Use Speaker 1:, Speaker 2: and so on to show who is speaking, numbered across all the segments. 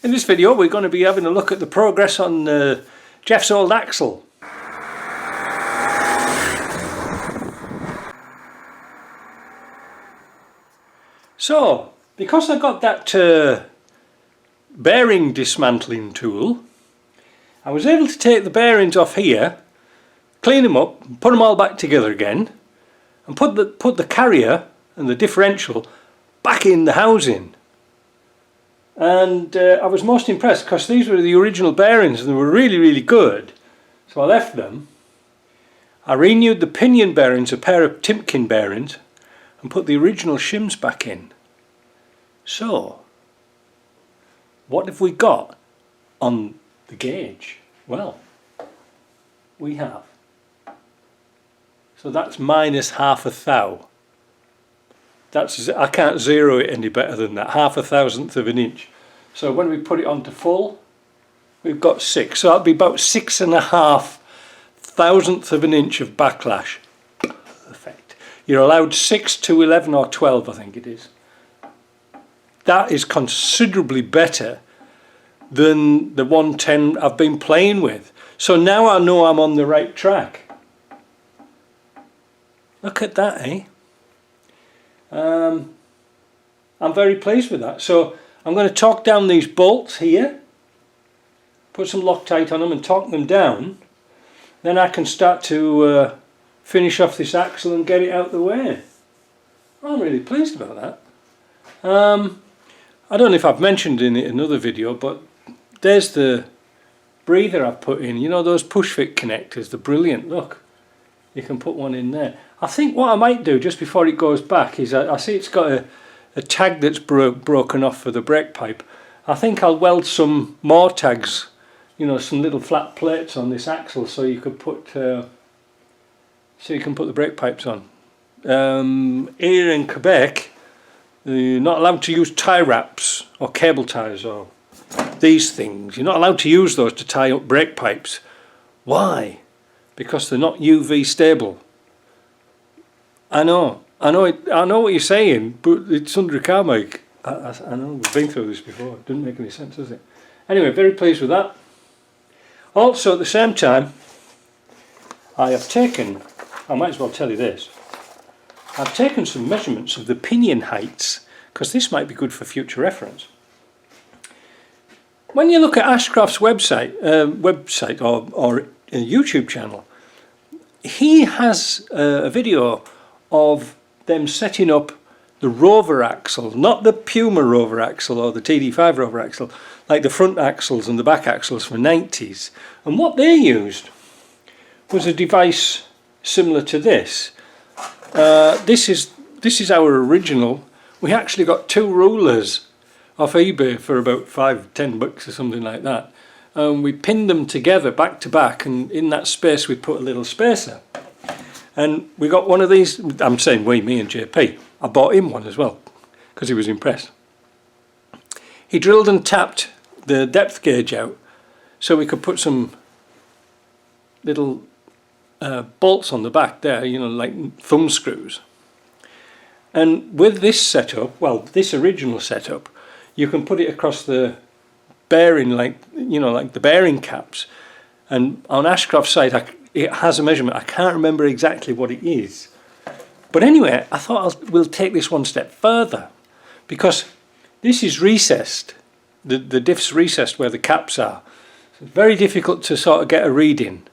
Speaker 1: In this video we're going to be having a look at the progress on Jeff's old axle. So, because I got that bearing dismantling tool, I was able to take the bearings off here, clean them up, put them all back together again, and put the carrier and the differential back in the housing. And I was most impressed because these were the original bearings and they were really good. So I left them. I renewed the pinion bearings, a pair of Timken bearings, and put the original shims back in. So what have we got on the gauge? Well, we have. So that's minus half a thou. That's, I can't zero it any better than that, 1/1000th of an inch. So when we put it onto full, we've got 6. So that'd be about 6.5 thousandths of an inch of backlash. Perfect. You're allowed 6 to 11 or 12, I think it is. That is considerably better than the 110 I've been playing with. So now I know I'm on the right track. Look at that, eh? I'm very pleased with that. So I'm going to torque down these bolts here, put some Loctite on them and torque them down. Then I can start to finish off this axle and get it out the way. I'm really pleased about that. I don't know if I've mentioned in another video, but there's the breather I've put in. You know those push fit connectors, they're brilliant. Look, you can put one in there. I think what I might do just before it goes back is I see it's got a tag that's broken off for the brake pipe. I think I'll weld some more tags, you know, some little flat plates on this axle so you could put the brake pipes on. Here in Quebec, you're not allowed to use tie wraps or cable ties or these things. You're not allowed to use those to tie up brake pipes. Why? Because they're not UV stable. I know what you're saying, but it's under a car mic. I know, we've been through this before. It doesn't make any sense, does it? Anyway, very pleased with that. Also, at the same time, I might as well tell you this. I've taken some measurements of the pinion heights, because this might be good for future reference. When you look at Ashcroft's website or a YouTube channel, he has a video of them setting up the rover axle, not the Puma rover axle or the TD5 rover axle, like the front axles and the back axles for 90s. And what they used was a device similar to this. This is our original. We actually got 2 rulers off eBay for about $5-10 or something like that. We pinned them together back to back, and in that space we put a little spacer. And we got one of these. I'm saying we, me and JP. I bought him one as well because he was impressed. He drilled and tapped the depth gauge out so we could put some little bolts on the back there, you know, like thumb screws. And with this setup, well, this original setup, you can put it across the bearing, like, you know, like the bearing caps. And on Ashcroft's site, it has a measurement. I can't remember exactly what it is. But anyway, I thought we'll take this one step further, because this is recessed. The diff's recessed where the caps are. So it's very difficult to sort of get a reading.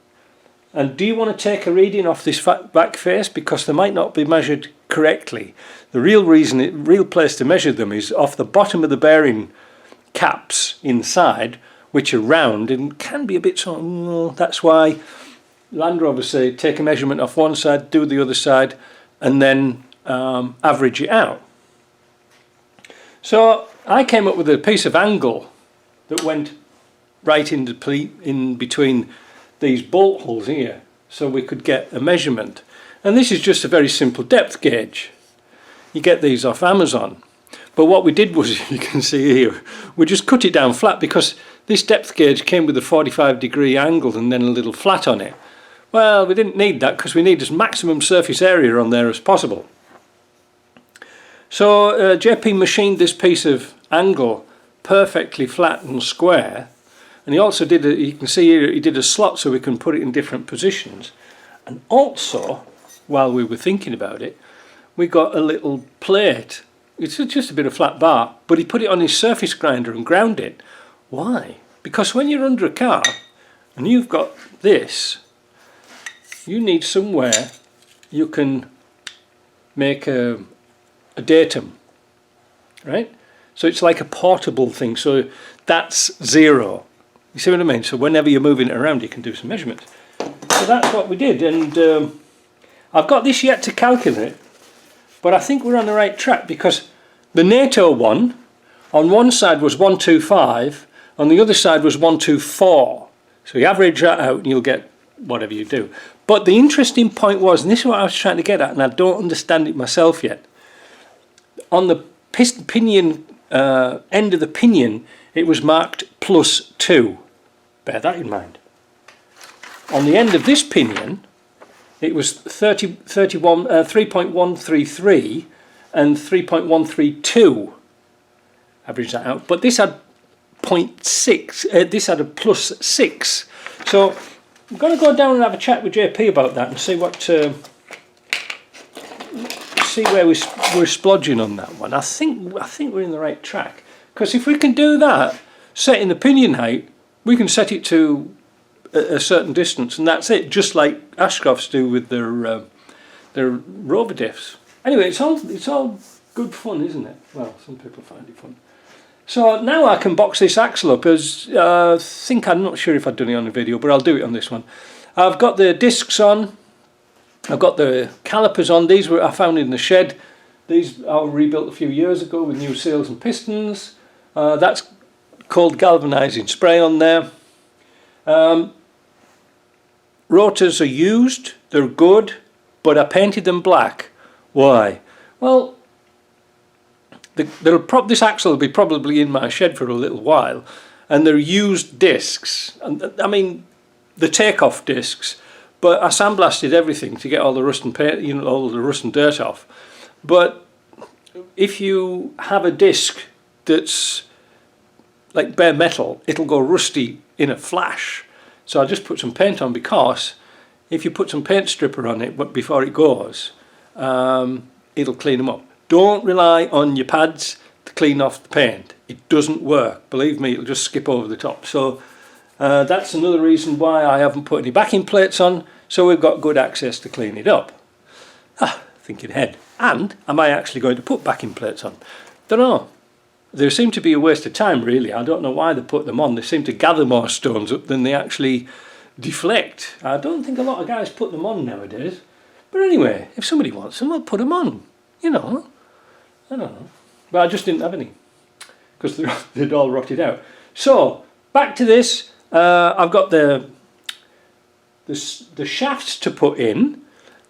Speaker 1: And do you want to take a reading off this back face? Because they might not be measured correctly. The real place to measure them is off the bottom of the bearing caps inside, which are round and can be a bit sort of, that's why Land Rovers say take a measurement off one side, do the other side, and then average it out. So I came up with a piece of angle that went right in between these bolt holes here, so we could get a measurement. And this is just a very simple depth gauge. You get these off Amazon. But what we did was, you can see here, we just cut it down flat, because this depth gauge came with a 45-degree angle and then a little flat on it. Well, we didn't need that because we need as maximum surface area on there as possible. So JP machined this piece of angle perfectly flat and square. And he also did, you can see here, he did a slot so we can put it in different positions. And also, while we were thinking about it, we got a little plate. It's just a bit of flat bar, but he put it on his surface grinder and ground it. Why? Because when you're under a car and you've got this, you need somewhere you can make a datum, right? So it's like a portable thing. So that's 0. You see what I mean? So whenever you're moving it around, you can do some measurements. So that's what we did, and I've got this yet to calculate, but I think we're on the right track, because the NATO one on one side was 125, on the other side was 124. So you average that out and you'll get whatever you do. But the interesting point was, and this is what I was trying to get at, and I don't understand it myself yet, on the pinion end of the pinion, it was marked +2. Bear that in mind. On the end of this pinion, it was 3.133 and 3.132. Average that out. But this had 0.6. This had a +6. So I'm going to go down and have a chat with JP about that and see what. See where we're splodging on that one. I think we're in the right track, because if we can do that, setting the pinion height, we can set it to a certain distance, and that's it. Just like Ashcrofts do with their rover diffs. Anyway, it's all good fun, isn't it? Well, some people find it fun. So now I can box this axle up. As I'm not sure if I've done it on the video, but I'll do it on this one. I've got the discs on. I've got the calipers on. These I found in the shed. These I rebuilt a few years ago with new seals and pistons. That's called galvanizing spray on there. Rotors are used. They're good, but I painted them black. Why? Well, this axle will be probably in my shed for a little while, and they're used discs. And I mean, the takeoff discs. But I sandblasted everything to get all the rust and paint, all the rust and dirt off. But if you have a disc that's like bare metal, it'll go rusty in a flash. So I just put some paint on, because if you put some paint stripper on it before it goes, it'll clean them up. Don't rely on your pads to clean off the paint. It doesn't work. Believe me, it'll just skip over the top. So that's another reason why I haven't put any backing plates on, so we've got good access to clean it up. Thinking ahead. And am I actually going to put backing plates on? Don't know. They seem to be a waste of time, really. I don't know why they put them on. They seem to gather more stones up than they actually deflect. I don't think a lot of guys put them on nowadays. But anyway, if somebody wants them, I'll put them on. I don't know. But I just didn't have any, because they'd all rotted out. So, back to this. I've got the shafts to put in.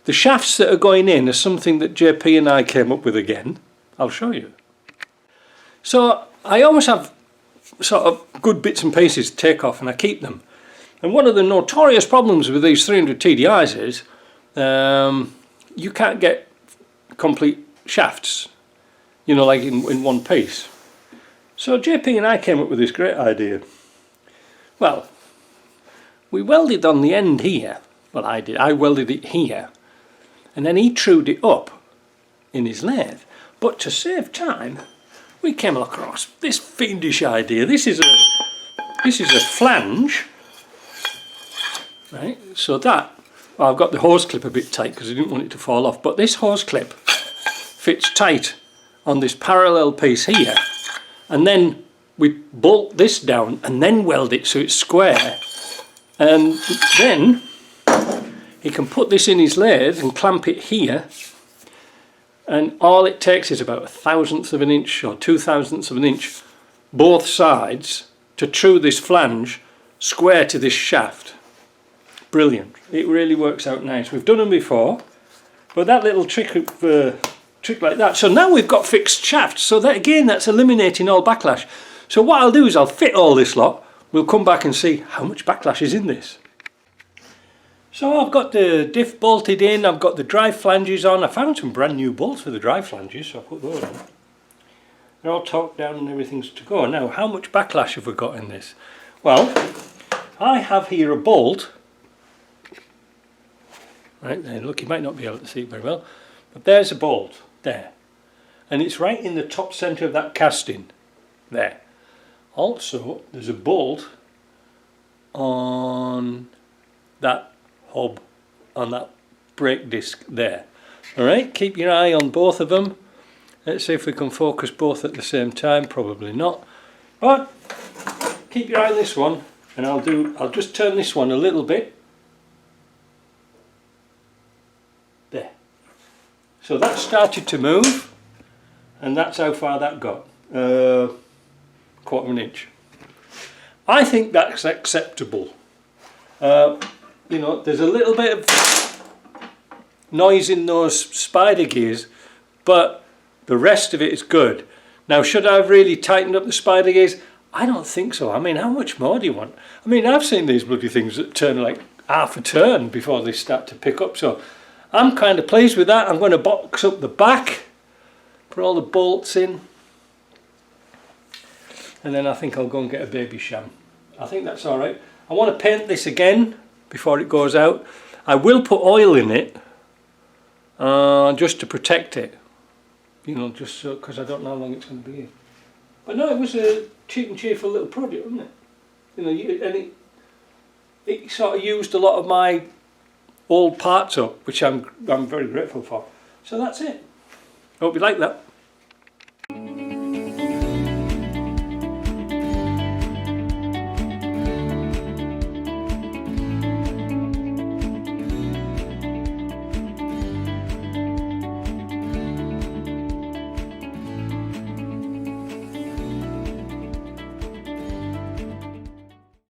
Speaker 1: The shafts that are going in are something that JP and I came up with again. I'll show you. So I always have sort of good bits and pieces to take off, and I keep them. And one of the notorious problems with these 300 TDIs is you can't get complete shafts, like in one piece. So JP and I came up with this great idea. Well, we welded on the end here. Well, I did. I welded it here. And then he trued it up in his lathe. But to save time, we came across this fiendish idea. This is a flange. Right? So that, well, I've got the hose clip a bit tight because I didn't want it to fall off. But this hose clip fits tight on this parallel piece here. And then we bolt this down and then weld it so it's square, and then he can put this in his lathe and clamp it here, and all it takes is about 1/1000 of an inch or 2/1000 of an inch both sides to true this flange square to this shaft. Brilliant. It really works out nice. We've done them before, but that little trick like that. So now we've got fixed shafts, so that again, that's eliminating all backlash. So what I'll do is I'll fit all this lot. We'll come back and see how much backlash is in this. So I've got the diff bolted in, I've got the drive flanges on. I found some brand new bolts for the drive flanges, so I put those on. They're all torqued down and everything's to go. Now, how much backlash have we got in this? Well, I have here a bolt. Right there, look, you might not be able to see it very well, but there's a bolt there. And it's right in the top centre of that casting there. Also, there's a bolt on that hub, on that brake disc there. Alright, keep your eye on both of them. Let's see if we can focus both at the same time. Probably not. But keep your eye on this one, and I'll just turn this one a little bit. There. So that started to move, and that's how far that got. Quarter of an inch. I think that's acceptable. You know, there's a little bit of noise in those spider gears, but the rest of it is good. Now, should I have really tightened up the spider gears? I don't think so. I mean, how much more do you want? I mean, I've seen these bloody things that turn like half a turn before they start to pick up. So I'm kind of pleased with that. I'm going to box up the back, put all the bolts in, and then I think I'll go and get a baby sham. I think that's all right. I want to paint this again before it goes out. I will put oil in it just to protect it. You know, just so, because I don't know how long it's going to be in. But no, it was a cheap and cheerful little project, wasn't it? You know, and it sort of used a lot of my old parts up, which I'm very grateful for. So that's it. Hope you like that.